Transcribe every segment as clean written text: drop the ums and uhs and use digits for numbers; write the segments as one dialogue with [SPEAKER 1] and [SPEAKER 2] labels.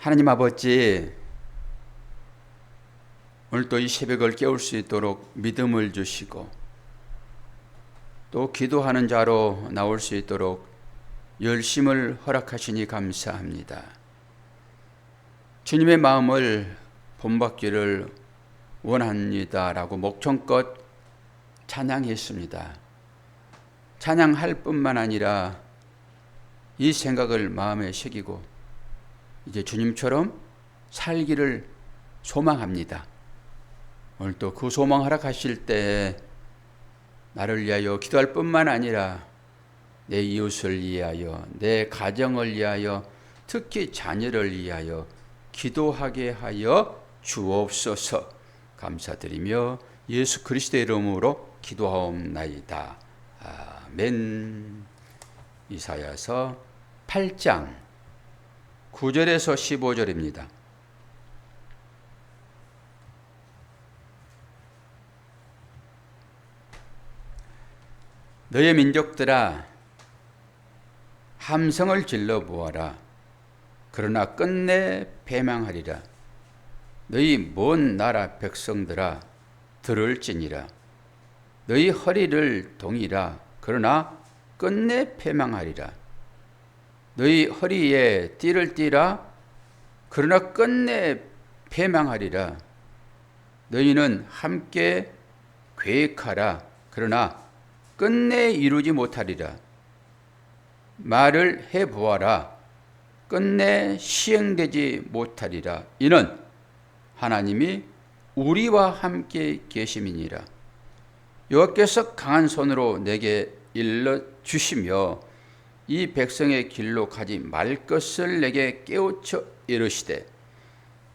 [SPEAKER 1] 하나님 아버지, 오늘도 이 새벽을 깨울 수 있도록 믿음을 주시고 또 기도하는 자로 나올 수 있도록 열심을 허락하시니 감사합니다. 주님의 마음을 본받기를 원합니다라고 목청껏 찬양했습니다. 찬양할 뿐만 아니라 이 생각을 마음에 새기고 이제 주님처럼 살기를 소망합니다. 오늘도 그 소망 허락하실 때 나를 위하여 기도할 뿐만 아니라 내 이웃을 위하여, 내 가정을 위하여, 특히 자녀를 위하여 기도하게 하여 주옵소서. 감사드리며 예수 그리스도의 이름으로 기도하옵나이다. 아멘. 이사야서 8장 9절에서 15절입니다. 너의 민족들아, 함성을 질러 보아라. 그러나 끝내 패망하리라. 너희 먼 나라 백성들아, 들을지니라. 너희 허리를 동이라. 그러나 끝내 패망하리라. 너희 허리에 띠를 띠라. 그러나 끝내 패망하리라. 너희는 함께 계획하라. 그러나 끝내 이루지 못하리라. 말을 해보아라. 끝내 시행되지 못하리라. 이는 하나님이 우리와 함께 계심이니라. 여호와께서 강한 손으로 내게 일러 주시며 이 백성의 길로 가지 말 것을 내게 깨우쳐 이르시되,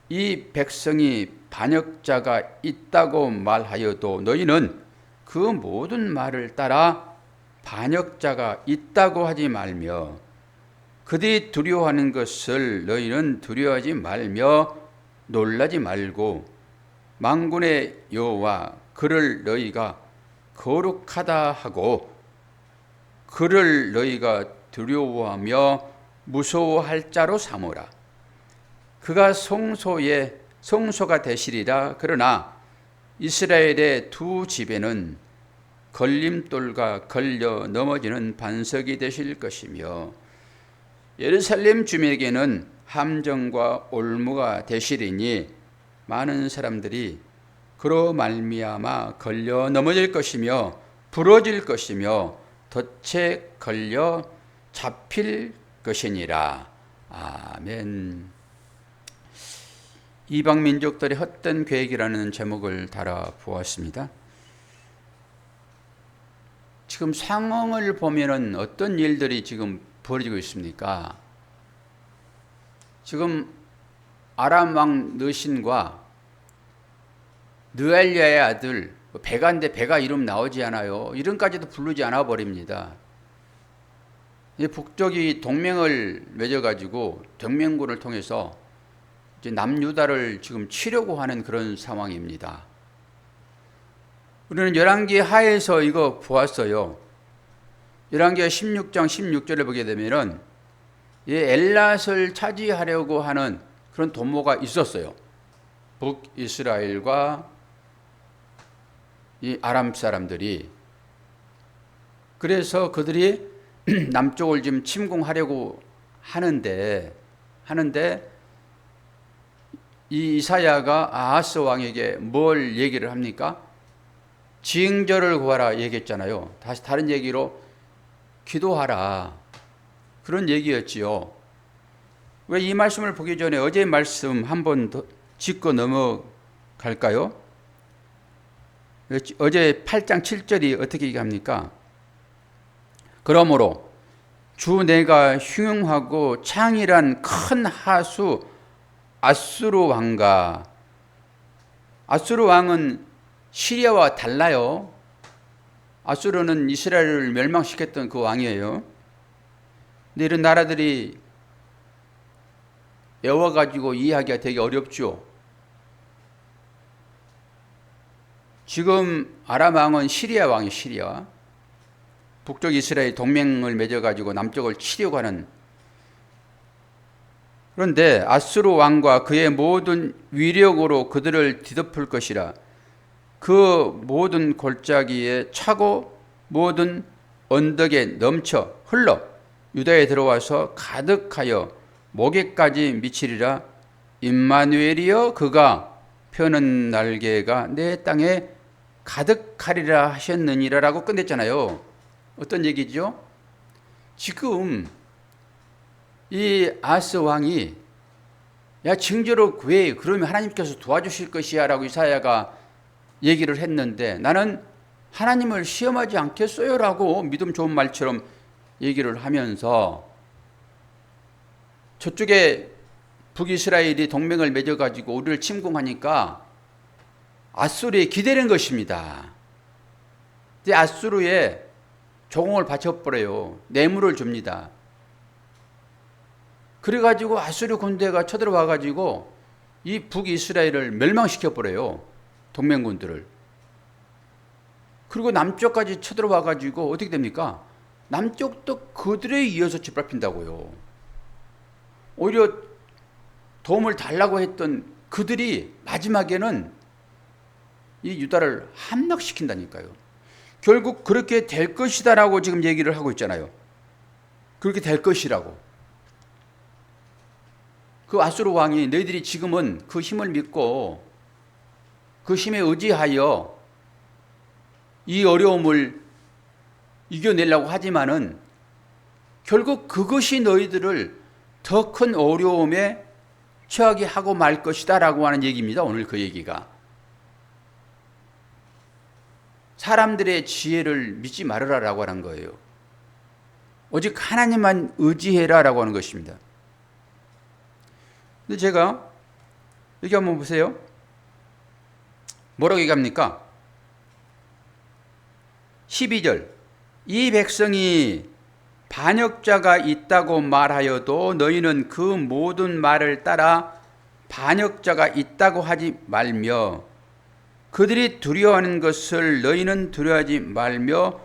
[SPEAKER 1] 이 백성이 반역자가 있다고 말하여도 너희는 그 모든 말을 따라 반역자가 있다고 하지 말며, 그들이 두려워하는 것을 너희는 두려워하지 말며 놀라지 말고, 만군의 여호와 그를 너희가 거룩하다 하고 그를 너희가 두려워하며 무서워할 자로 삼으라. 그가 성소가 되시리라. 그러나 이스라엘의 두 집에는 걸림돌과 걸려 넘어지는 반석이 되실 것이며, 예루살렘 주민에게는 함정과 올무가 되시리니 많은 사람들이 그로 말미암아 걸려 넘어질 것이며 부러질 것이며 덫에 걸려 잡힐 것이니라. 아멘. 이방 민족들의 헛된 계획이라는 제목을 달아보았습니다. 지금 상황을 보면은 어떤 일들이 지금 벌어지고 있습니까? 지금 아람 왕 느신과 느알랴의 아들, 배가인데 배가 이름 나오지 않아요. 이름까지도 부르지 않아 버립니다. 북쪽이 동맹을 맺어가지고 동맹군을 통해서 이제 남유다를 지금 치려고 하는 그런 상황입니다. 우리는 열왕기 하에서 이거 보았어요. 열왕기 16장 16절을 보게 되면은 엘랏을 차지하려고 하는 그런 도모가 있었어요. 북이스라엘과 이 아람 사람들이. 그래서 그들이 남쪽을 지금 침공하려고 하는데 이 이사야가 아하스 왕에게 뭘 얘기를 합니까? 징조를 구하라 얘기했잖아요. 다시 다른 얘기로 기도하라, 그런 얘기였지요. 왜 이 말씀을 보기 전에 어제 말씀 한 번 더 짚고 넘어갈까요? 어제 8장 7절이 어떻게 얘기합니까? 그러므로 주 내가 흉흉하고 창일한 큰 하수 아수르 왕과, 아수르 왕은 시리아와 달라요. 아수르는 이스라엘을 멸망시켰던 그 왕이에요. 근데 이런 나라들이 외워가지고 이해하기가 되게 어렵죠. 지금 아람 왕은 시리아 왕이 시리아. 북쪽 이스라엘 동맹을 맺어가지고 남쪽을 치려고 하는. 그런데 아수르 왕과 그의 모든 위력으로 그들을 뒤덮을 것이라. 그 모든 골짜기에 차고 모든 언덕에 넘쳐 흘러 유다에 들어와서 가득하여 목에까지 미치리라. 임마누엘이여, 그가 펴는 날개가 내 땅에 가득하리라 하셨느니라 라고 끝냈잖아요. 어떤 얘기죠? 지금 이 아하스 왕이 야, 징조로 구해, 그러면 하나님께서 도와주실 것이야 라고 이사야가 얘기를 했는데, 나는 하나님을 시험하지 않겠어요 라고 믿음 좋은 말처럼 얘기를 하면서 저쪽에 북이스라엘이 동맹을 맺어가지고 우리를 침공하니까 아수르에 기대는 것입니다. 근데 아수르에 조공을 바쳐버려요. 뇌물을 줍니다. 그래가지고 아수르 군대가 쳐들어와가지고 이 북이스라엘을 멸망시켜버려요. 동맹군들을. 그리고 남쪽까지 쳐들어와가지고 어떻게 됩니까? 남쪽도 그들에 이어서 짓밟힌다고요. 오히려 도움을 달라고 했던 그들이 마지막에는 이 유다를 함락시킨다니까요. 결국 그렇게 될 것이다라고 지금 얘기를 하고 있잖아요. 그렇게 될 것이라고. 그 아수르 왕이 너희들이 지금은 그 힘을 믿고 그 힘에 의지하여 이 어려움을 이겨내려고 하지만은 결국 그것이 너희들을 더 큰 어려움에 처하게 하고 말 것이다 라고 하는 얘기입니다. 오늘 그 얘기가. 사람들의 지혜를 믿지 말아라 라고 하는 거예요. 오직 하나님만 의지해라 라고 하는 것입니다. 근데 제가 여기 한번 보세요. 뭐라고 얘기합니까? 12절. 이 백성이 반역자가 있다고 말하여도 너희는 그 모든 말을 따라 반역자가 있다고 하지 말며 그들이 두려워하는 것을 너희는 두려워하지 말며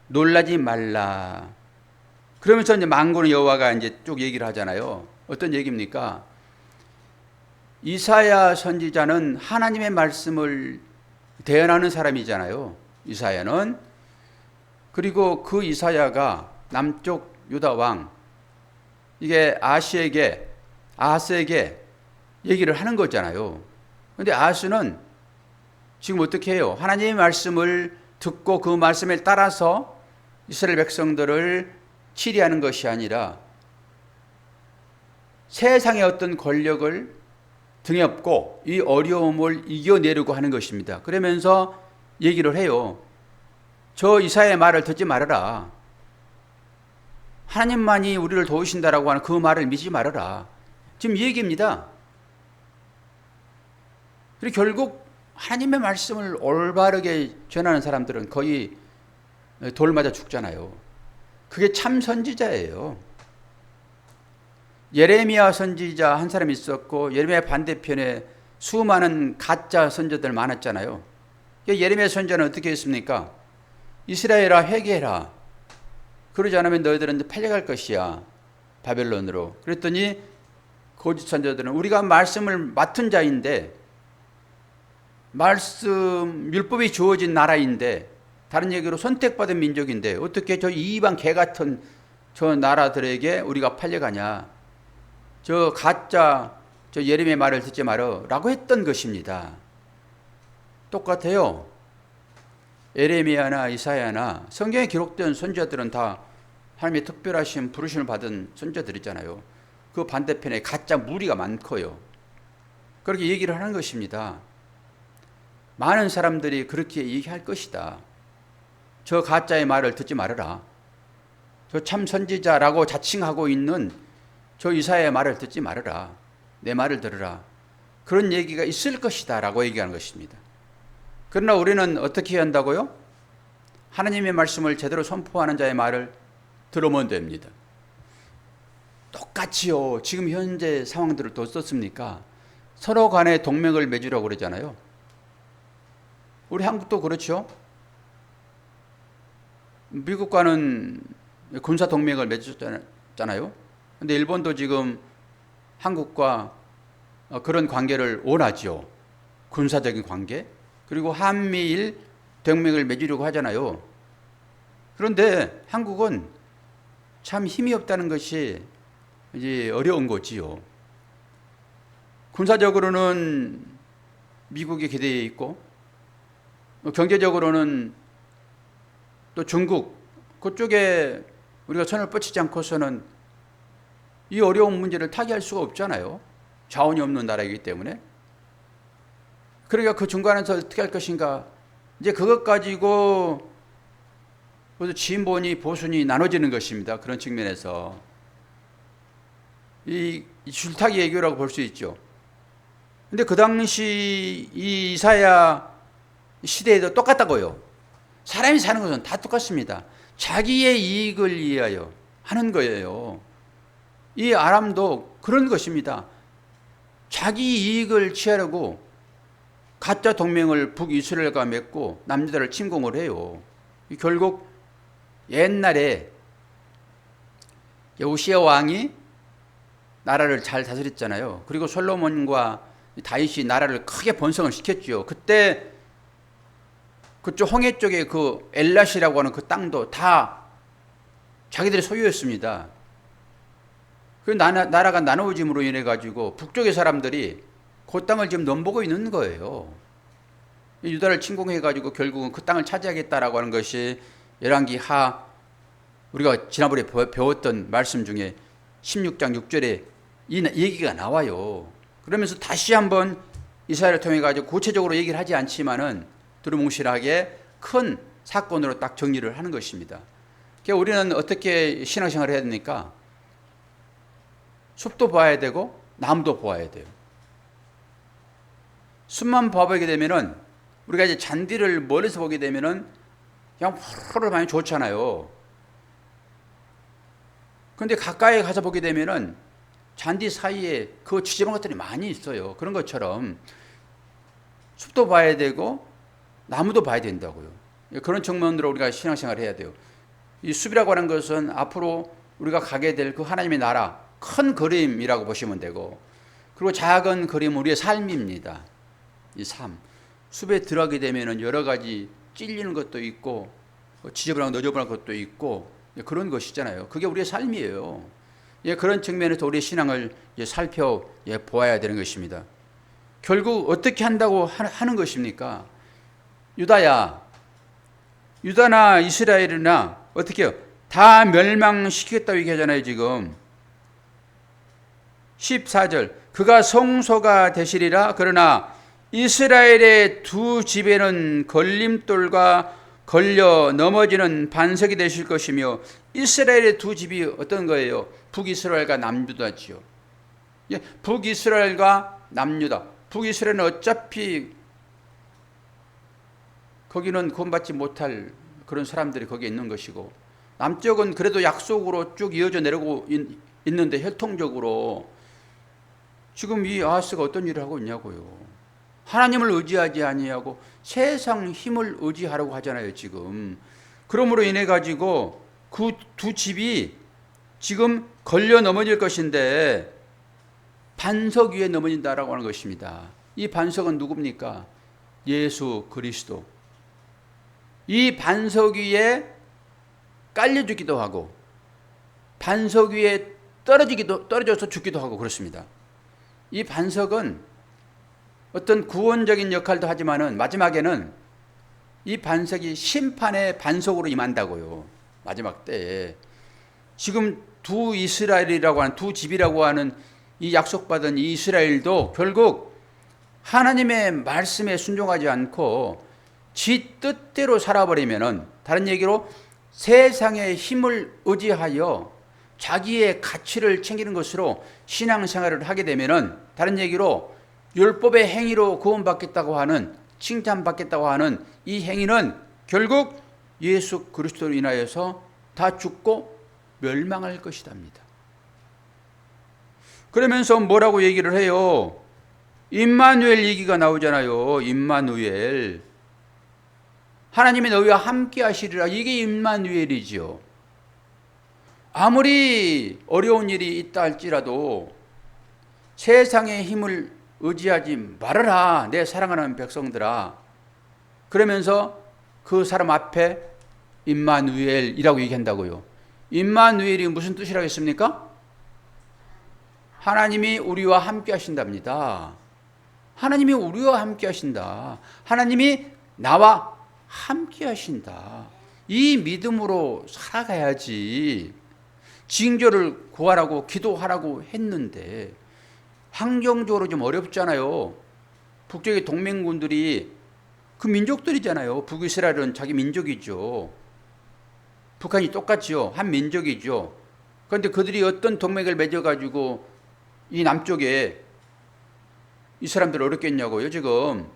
[SPEAKER 1] 놀라지 말라. 그러면서 이제 만군의 여호와가 이제 쭉 얘기를 하잖아요. 어떤 얘기입니까? 이사야 선지자는 하나님의 말씀을 대언하는 사람이잖아요. 이사야는. 그리고 그 이사야가 남쪽 유다 왕, 이게 아하스에게 얘기를 하는 거잖아요. 그런데 아하스는 지금 어떻게 해요? 하나님의 말씀을 듣고 그 말씀에 따라서 이스라엘 백성들을 치리하는 것이 아니라 세상의 어떤 권력을 등에 업고 이 어려움을 이겨내려고 하는 것입니다. 그러면서 얘기를 해요. 저 이사야의 말을 듣지 말아라. 하나님만이 우리를 도우신다라고 하는 그 말을 믿지 말아라. 지금 이 얘기입니다. 그리고 결국 하나님의 말씀을 올바르게 전하는 사람들은 거의 돌 맞아 죽잖아요. 그게 참 선지자예요. 예레미야 선지자 한 사람이 있었고 예레미야 반대편에 수많은 가짜 선지자들 많았잖아요. 예레미야 선지자는 어떻게 했습니까? 이스라엘아 회개해라. 그러지 않으면 너희들은 팔려갈 것이야. 바벨론으로. 그랬더니 거짓 선지자들은 우리가 말씀을 맡은 자인데 말씀 율법이 주어진 나라인데 다른 얘기로 선택받은 민족인데 어떻게 저 이방 개 같은 저 나라들에게 우리가 팔려가냐. 저 가짜 저 예레미야 말을 듣지 마라 라고 했던 것입니다. 똑같아요. 예레미야나 이사야나 성경에 기록된 선지자들은 다 하나님의 특별하신 부르심을 받은 선지자들이잖아요. 그 반대편에 가짜 무리가 많고요. 그렇게 얘기를 하는 것입니다. 많은 사람들이 그렇게 얘기할 것이다. 저 가짜의 말을 듣지 말아라. 저 참 선지자라고 자칭하고 있는 저 이사야의 말을 듣지 말아라. 내 말을 들으라. 그런 얘기가 있을 것이다 라고 얘기하는 것입니다. 그러나 우리는 어떻게 해야 한다고요? 하나님의 말씀을 제대로 선포하는 자의 말을 들으면 됩니다. 똑같이요. 지금 현재 상황들을 또 어떻습니까? 서로 간에 동맹을 맺으라고 그러잖아요. 우리 한국도 그렇죠. 미국과는 군사 동맹을 맺었잖아요. 근데 일본도 지금 한국과 그런 관계를 원하죠. 군사적인 관계. 그리고 한미일 동맹을 맺으려고 하잖아요. 그런데 한국은 참 힘이 없다는 것이 이제 어려운 거지요. 군사적으로는 미국이 기대에 있고, 경제적으로는 또 중국, 그쪽에 우리가 손을 뻗치지 않고서는 이 어려운 문제를 타개할 수가 없잖아요. 자원이 없는 나라이기 때문에. 그러니까 그 중간에서 어떻게 할 것인가. 이제 그것 가지고 진보니 보수니 나눠지는 것입니다. 그런 측면에서. 이 줄타기 외교라고 볼 수 있죠. 근데 그 당시 이 이사야 시대에도 똑같다고요. 사람이 사는 것은 다 똑같습니다. 자기의 이익을 위하여 하는 거예요. 이 아람도 그런 것입니다. 자기 이익을 취하려고 가짜 동맹을 북이스라엘과 맺고 남유다를 침공을 해요. 결국 옛날에 요시야 왕이 나라를 잘 다스렸잖아요. 그리고 솔로몬과 다윗이 나라를 크게 번성을 시켰죠. 그때 그쪽 홍해 쪽에 그 엘랏이라고 하는 그 땅도 다 자기들의 소유였습니다. 그 나라가 나누어짐으로 인해 가지고 북쪽의 사람들이 그 땅을 지금 넘보고 있는 거예요. 유다를 침공해 가지고 결국은 그 땅을 차지하겠다라고 하는 것이 열왕기 하 우리가 지난번에 배웠던 말씀 중에 16장 6절에 이 얘기가 나와요. 그러면서 다시 한번 이스라엘을 통해 가지고 구체적으로 얘기를 하지 않지만은 두루뭉실하게 큰 사건으로 딱 정리를 하는 것입니다. 그러니까 우리는 어떻게 신앙생활을 해야 됩니까? 숲도 봐야 되고 나무도 보아야 돼요. 숲만 봐보게 되면은 우리가 이제 잔디를 멀리서 보게 되면은 그냥 푸르르 많이 좋잖아요. 그런데 가까이 가서 보게 되면은 잔디 사이에 그 지저분한 것들이 많이 있어요. 그런 것처럼 숲도 봐야 되고 나무도 봐야 된다고요. 그런 측면으로 우리가 신앙생활을 해야 돼요. 이 숲이라고 하는 것은 앞으로 우리가 가게 될 그 하나님의 나라 큰 그림이라고 보시면 되고, 그리고 작은 그림은 우리의 삶입니다. 이 삶. 숲에 들어가게 되면 여러 가지 찔리는 것도 있고 지저분하고 너저분한 것도 있고 그런 것이잖아요. 그게 우리의 삶이에요. 그런 측면에서 우리의 신앙을 살펴보아야 되는 것입니다. 결국 어떻게 한다고 하는 것입니까? 유다나 이스라엘이나 어떻게 해요? 다 멸망시키겠다고 얘기하잖아요. 지금 14절 그가 성소가 되시리라. 그러나 이스라엘의 두 집에는 걸림돌과 걸려 넘어지는 반석이 되실 것이며, 이스라엘의 두 집이 어떤 거예요? 북이스라엘과 남유다지요. 북이스라엘과 남유다. 북이스라엘은 어차피 거기는 구원받지 못할 그런 사람들이 거기에 있는 것이고, 남쪽은 그래도 약속으로 쭉 이어져 내려오고 있는데 혈통적으로 지금 이 아하스가 어떤 일을 하고 있냐고요. 하나님을 의지하지 아니하고 세상 힘을 의지하라고 하잖아요. 지금 그러므로 인해 가지고 그 두 집이 지금 걸려 넘어질 것인데 반석 위에 넘어진다라고 하는 것입니다. 이 반석은 누굽니까? 예수 그리스도. 이 반석 위에 깔려 죽기도 하고 반석 위에 떨어져서 죽기도 하고 그렇습니다. 이 반석은 어떤 구원적인 역할도 하지만은 마지막에는 이 반석이 심판의 반석으로 임한다고요. 마지막 때에. 지금 두 이스라엘이라고 하는 두 집이라고 하는 이 약속받은 이 이스라엘도 결국 하나님의 말씀에 순종하지 않고 지 뜻대로 살아버리면은, 다른 얘기로 세상의 힘을 의지하여 자기의 가치를 챙기는 것으로 신앙생활을 하게 되면은, 다른 얘기로 율법의 행위로 구원받겠다고 하는, 칭찬받겠다고 하는 이 행위는 결국 예수 그리스도로 인하여서 다 죽고 멸망할 것이답니다. 그러면서 뭐라고 얘기를 해요? 임마누엘 얘기가 나오잖아요. 임마누엘. 하나님이 너희와 함께 하시리라. 이게 세상의 힘을 의지하지 말아라, 내 사랑하는 백성들아. 그러면서 그 사람 앞에 임마누엘이라고 얘기한다고요. 임마누엘이 무슨 뜻이라고 했습니까? 하나님이 우리와 함께 하신답니다. 하나님이 우리와 함께 하신다. 하나님이 나와 함께 하신다. 이 믿음으로 살아가야지. 징조를 구하라고 기도하라고 했는데 환경적으로 좀 어렵잖아요. 북쪽의 동맹군들이 그 민족들이잖아요. 북이스라엘은 자기 민족이죠. 북한이 똑같죠. 한 민족이죠. 그런데 그들이 어떤 동맹을 맺어가지고 이 남쪽에 이 사람들 어렵겠냐고요. 지금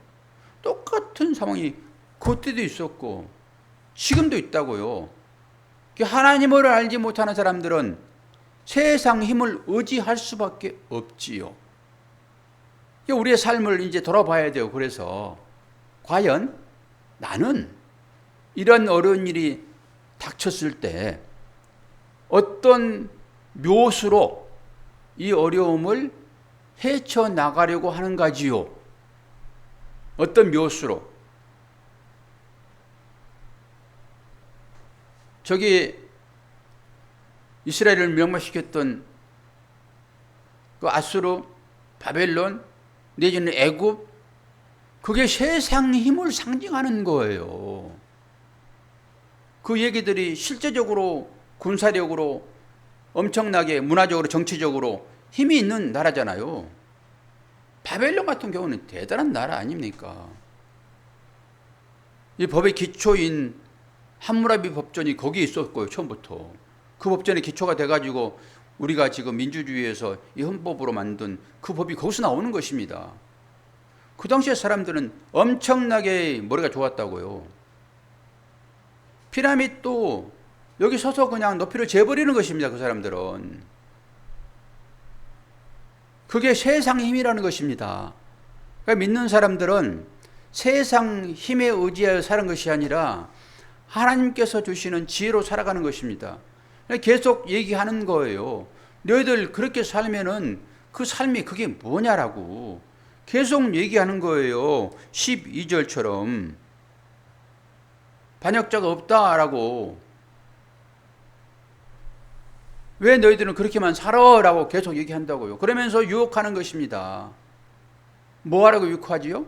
[SPEAKER 1] 똑같은 상황이 그때도 있었고 지금도 있다고요. 하나님을 알지 못하는 사람들은 세상 힘을 의지할 수밖에 없지요. 우리의 삶을 이제 돌아봐야 돼요. 그래서 과연 나는 이런 어려운 일이 닥쳤을 때 어떤 묘수로 이 어려움을 헤쳐나가려고 하는가지요? 어떤 묘수로? 저기 이스라엘을 멸망시켰던 그 아수르, 바벨론, 내지는 애굽, 그게 세상 힘을 상징하는 거예요. 그 얘기들이 실제적으로 군사력으로 엄청나게 문화적으로 정치적으로 힘이 있는 나라잖아요. 바벨론 같은 경우는 대단한 나라 아닙니까? 이 법의 기초인 함무라비 법전이 거기에 있었고요. 처음부터. 그 법전의 기초가 돼가지고 우리가 지금 민주주의에서 이 헌법으로 만든 그 법이 거기서 나오는 것입니다. 그 당시에 사람들은 엄청나게 머리가 좋았다고요. 피라밋도 여기 서서 그냥 높이를 재버리는 것입니다. 그 사람들은. 그게 세상 힘이라는 것입니다. 그러니까 믿는 사람들은 세상 힘에 의지하여 사는 것이 아니라 하나님께서 주시는 지혜로 살아가는 것입니다. 계속 얘기하는 거예요. 너희들 그렇게 살면은 그 삶이 그게 뭐냐라고 계속 얘기하는 거예요. 12절처럼 반역자가 없다라고. 왜 너희들은 그렇게만 살아? 라고 계속 얘기한다고요. 그러면서 유혹하는 것입니다. 뭐 하라고 유혹하지요?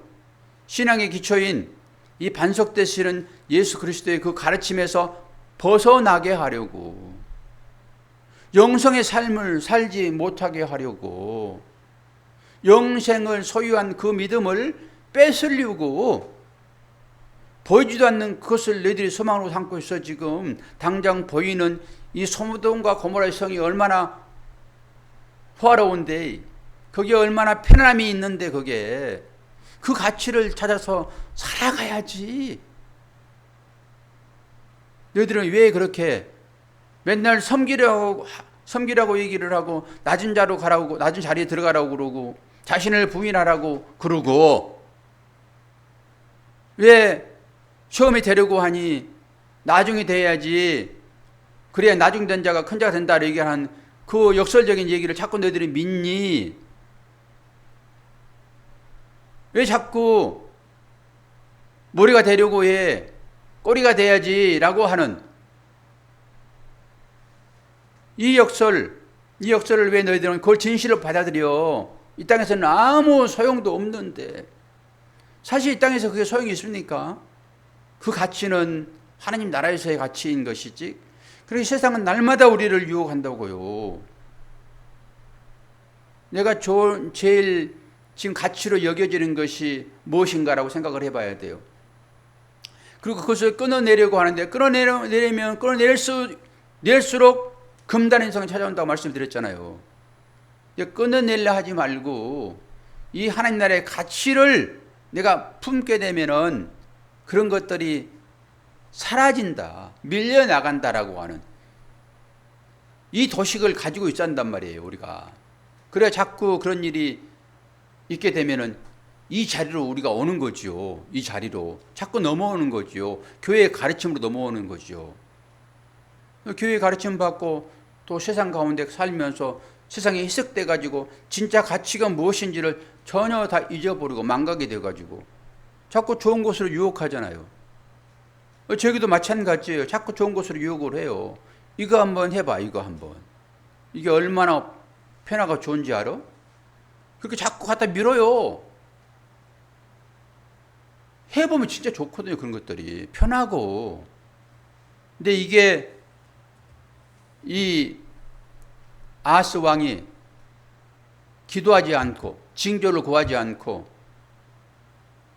[SPEAKER 1] 신앙의 기초인 이 반석되시는 예수 그리스도의 그 가르침에서 벗어나게 하려고, 영성의 삶을 살지 못하게 하려고, 영생을 소유한 그 믿음을 뺏으려고, 보이지도 않는 그것을 너희들이 소망으로 삼고 있어. 지금 당장 보이는 이 소돔과 고모라의 성이 얼마나 화려운데, 거기에 얼마나 편안함이 있는데, 거기에 그 가치를 찾아서 살아가야지. 너희들은 왜 그렇게 맨날 섬기라고 얘기를 하고 낮은 자로 가라고, 낮은 자리에 들어가라고 그러고 자신을 부인하라고 그러고, 왜 시험이 되려고 하니 나중에 돼야지, 그래야 나중된 자가 큰 자가 된다 얘기하는 그 역설적인 얘기를 자꾸 너희들이 믿니? 왜 자꾸 머리가 되려고 해? 꼬리가 돼야지 라고 하는 이 역설을 왜 너희들은 그걸 진실로 받아들여? 이 땅에서는 아무 소용도 없는데. 사실 이 땅에서 그게 소용이 있습니까? 그 가치는 하나님 나라에서의 가치인 것이지. 그래서 세상은 날마다 우리를 유혹한다고요. 내가 제일 지금 가치로 여겨지는 것이 무엇인가라고 생각을 해봐야 돼요. 그리고 그것을 끊어내려고 하는데, 끊어내려면 끊어낼수록 금단의 성이 찾아온다고 말씀드렸잖아요. 끊어내려 하지 말고 이 하나님 나라의 가치를 내가 품게 되면은 그런 것들이 사라진다, 밀려나간다라고 하는 이 도식을 가지고 있어야 한단 말이에요, 우리가. 그래야 자꾸 그런 일이 있게 되면은 이 자리로 우리가 오는 거죠. 이 자리로 자꾸 넘어오는 거죠. 교회의 가르침으로 넘어오는 거죠. 교회의 가르침 받고 또 세상 가운데 살면서 세상에 희석돼 가지고 진짜 가치가 무엇인지를 전혀 다 잊어버리고 망각이 돼 가지고 자꾸 좋은 곳으로 유혹하잖아요. 저기도 마찬가지예요. 자꾸 좋은 곳으로 유혹을 해요. 이거 한번 해봐. 이거 한번. 이게 얼마나 편하고 좋은지 알아? 그렇게 자꾸 갖다 밀어요. 해보면 진짜 좋거든요. 그런 것들이 편하고. 근데 이게 이 아하스 왕이 기도하지 않고 징조를 구하지 않고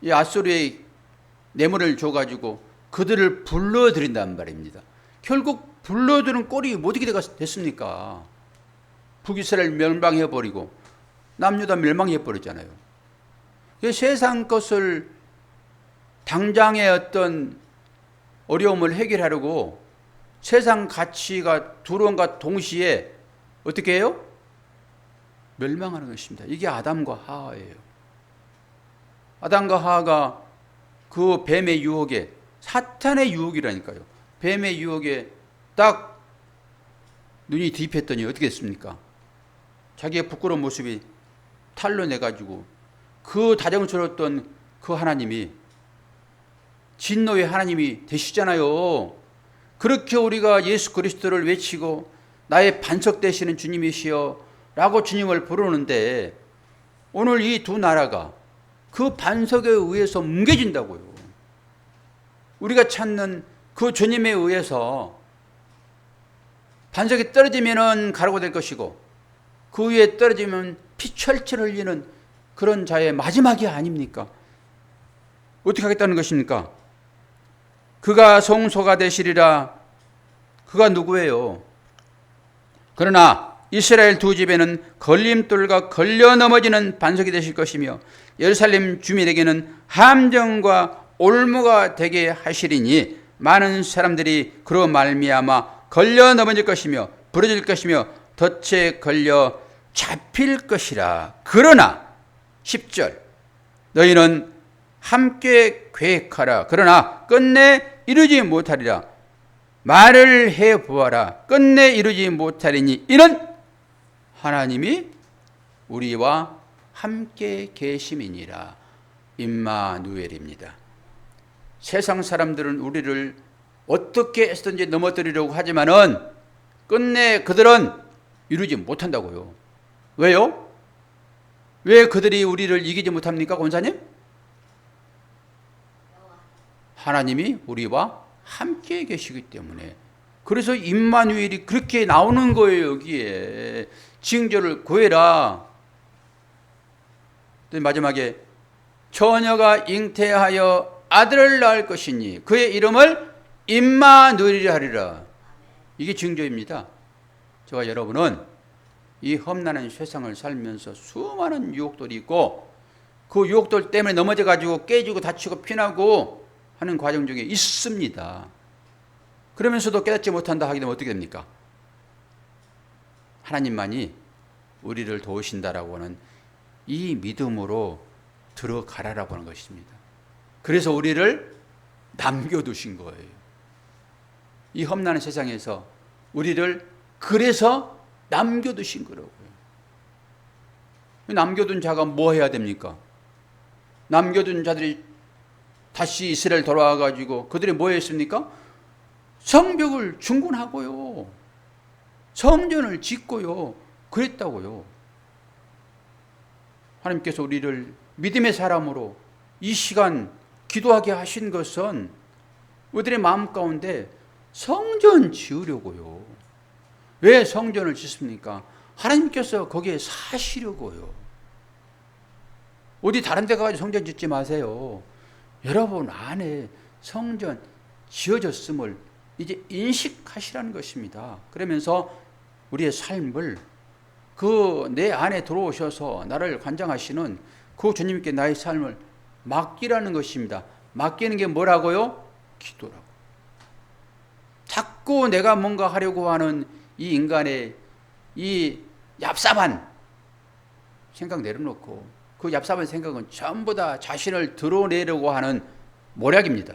[SPEAKER 1] 이 아수르의 뇌물을 줘가지고 그들을 불러들인단 말입니다. 결국 불러들은 꼴이 뭐 어떻게 됐습니까? 북이스라엘 멸망해버리고 남유다 멸망해버렸잖아요. 세상 것을 당장의 어떤 어려움을 해결하려고 세상 가치가 들어온과 동시에 어떻게 해요? 멸망하는 것입니다. 이게 아담과 하와예요. 아담과 하와가 그 뱀의 유혹에, 사탄의 유혹이라니까요. 뱀의 유혹에 딱 눈이 뒤집혔더니 어떻게 됐습니까? 자기의 부끄러운 모습이 탈로 내가지고 그 다정스러웠던 그 하나님이 진노의 하나님이 되시잖아요. 그렇게 우리가 예수 그리스도를 외치고 나의 반석 되시는 주님이시여 라고 주님을 부르는데 오늘 이 두 나라가 그 반석에 의해서 뭉개진다고요. 우리가 찾는 그 주님에 의해서 반석이 떨어지면 가루가 될 것이고 그 위에 떨어지면 피철철 흘리는 그런 자의 마지막이 아닙니까? 어떻게 하겠다는 것입니까? 그가 성소가 되시리라. 그가 누구예요? 그러나 이스라엘 두 집에는 걸림돌과 걸려 넘어지는 반석이 되실 것이며 예루살렘 주민에게는 함정과 올무가 되게 하시리니 많은 사람들이 그로 말미암아 걸려 넘어질 것이며 부러질 것이며 덫에 걸려 잡힐 것이라. 그러나 10절 너희는 함께 계획하라. 그러나 끝내 이루지 못하리라. 말을 해보아라. 끝내 이루지 못하리니 이는 하나님이 우리와 함께 계심이니라. 임마누엘입니다. 세상 사람들은 우리를 어떻게 해서든지 넘어뜨리려고 하지만은 끝내 그들은 이루지 못한다고요. 왜요? 왜 그들이 우리를 이기지 못합니까, 권사님? 하나님이 우리와 함께 계시기 때문에. 그래서 임마누엘이 그렇게 나오는 거예요. 여기에 징조를 구해라. 또 마지막에 처녀가 잉태하여 아들을 낳을 것이니 그의 이름을 임마누엘이라 하리라. 이게 징조입니다. 저와 여러분은 이 험난한 세상을 살면서 수많은 유혹들이 있고 그 유혹들 때문에 넘어져 가지고 깨지고 다치고 피나고 하는 과정 중에 있습니다. 그러면서도 깨닫지 못한다 하게 되면 어떻게 됩니까? 하나님만이 우리를 도우신다라고 하는 이 믿음으로 들어가라라고 하는 것입니다. 그래서 우리를 남겨두신 거예요. 이 험난한 세상에서 우리를 그래서 남겨두신 거라고요. 남겨둔 자가 뭐 해야 됩니까? 남겨둔 자들이 다시 이스라엘 돌아와 가지고 그들이 뭐 했습니까? 성벽을 중건하고요. 성전을 짓고요. 그랬다고요. 하나님께서 우리를 믿음의 사람으로 이 시간 기도하게 하신 것은 우리들의 마음 가운데 성전 지으려고요. 왜 성전을 짓습니까? 하나님께서 거기에 사시려고요. 어디 다른 데 가서 성전 짓지 마세요. 여러분 안에 성전 지어졌음을 이제 인식하시라는 것입니다. 그러면서 우리의 삶을 그 내 안에 들어오셔서 나를 관장하시는 그 주님께 나의 삶을 맡기라는 것입니다. 맡기는 게 뭐라고요? 기도라고. 자꾸 내가 뭔가 하려고 하는 이 인간의 이 얍삽한 생각 내려놓고 그 얍삽한 생각은 전부 다 자신을 드러내려고 하는 모략입니다.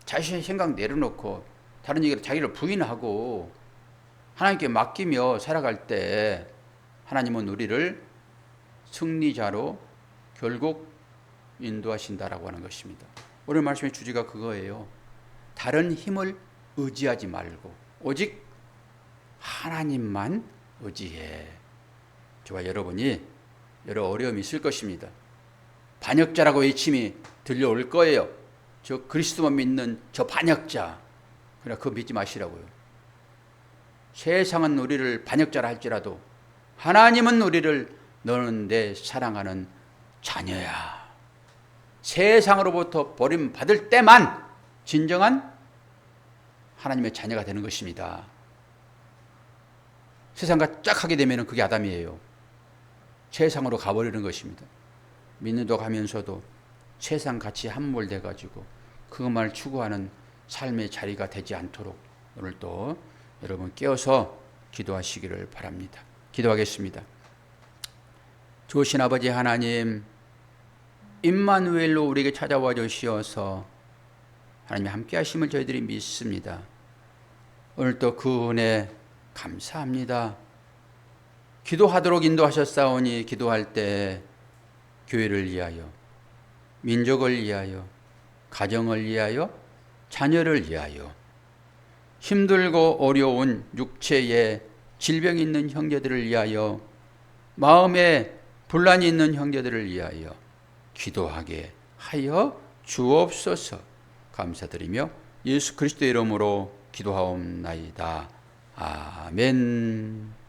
[SPEAKER 1] 자신의 생각 내려놓고 다른 얘기를 자기를 부인하고 하나님께 맡기며 살아갈 때 하나님은 우리를 승리자로 결국 인도하신다라고 하는 것입니다. 오늘 말씀의 주제가 그거예요. 다른 힘을 의지하지 말고 오직 하나님만 의지해. 저와 여러분이 여러 어려움이 있을 것입니다. 반역자라고 외침이 들려올 거예요. 저 그리스도만 믿는 저 반역자. 그러나 그거 믿지 마시라고요. 세상은 우리를 반역자라 할지라도 하나님은 우리를 너는 내 사랑하는 자녀야. 세상으로부터 버림받을 때만 진정한 하나님의 자녀가 되는 것입니다. 세상과 짝하게 되면 그게 아담이에요. 세상으로 가버리는 것입니다. 믿는다고 하면서도 세상같이 함몰돼가지고 그것만을 추구하는 삶의 자리가 되지 않도록 오늘도 여러분 깨어서 기도하시기를 바랍니다. 기도하겠습니다. 좋으신 아버지 하나님, 임마누엘로 우리에게 찾아와 주시어서 하나님의 함께 하심을 저희들이 믿습니다. 오늘도 그 은혜 감사합니다. 기도하도록 인도하셨사오니 기도할 때 교회를 위하여, 민족을 위하여, 가정을 위하여, 자녀를 위하여, 힘들고 어려운 육체에 질병이 있는 형제들을 위하여, 마음에 분란이 있는 형제들을 위하여 기도하게 하여 주옵소서. 감사드리며 예수 그리스도의 이름으로 기도하옵나이다. 아멘.